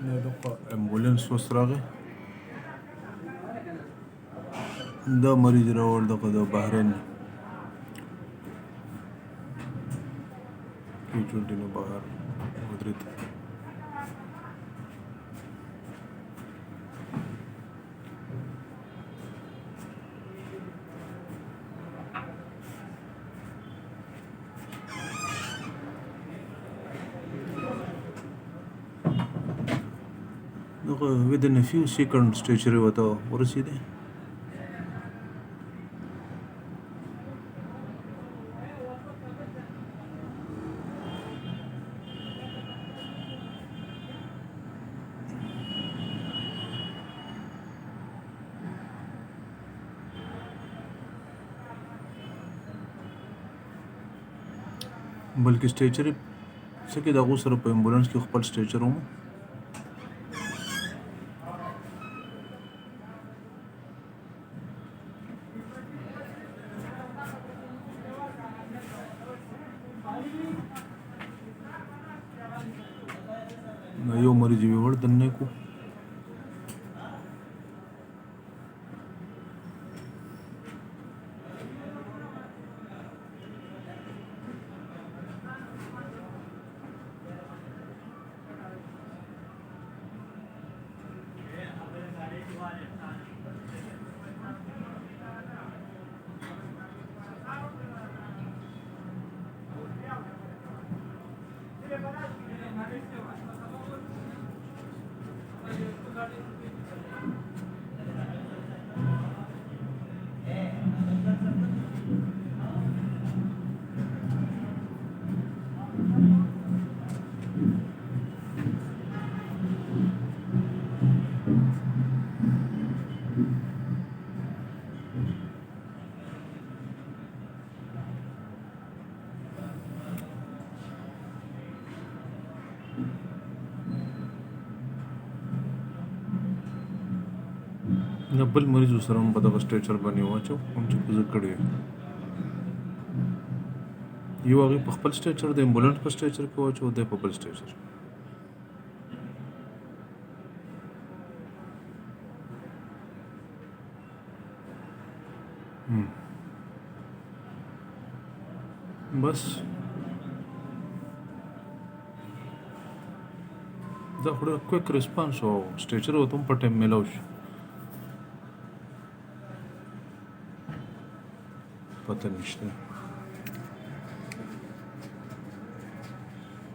دغه امبولانس اوس راغی دا مریض راوړ دغه د بحرین کیجوالټي نه بهر ودرېد. within a few seconds stretcher ورته ورسېدی. بلکې سټیچر څه کې د هغو سره په امبولانس کې خپل سټیچر هم یو مریض یې وړ دننه کو د بل مریض سره هم په دغه سټیچر باندې واچو کوم چې کوزه کړی یو هغې په خپل سټیچر د امبولانس په سټیچر کې واچو دی په بل سټیچر بس دا خو ډېر کویک ریسپانس و سټیچر ورته هم په ټایم میلاو شو پته نشته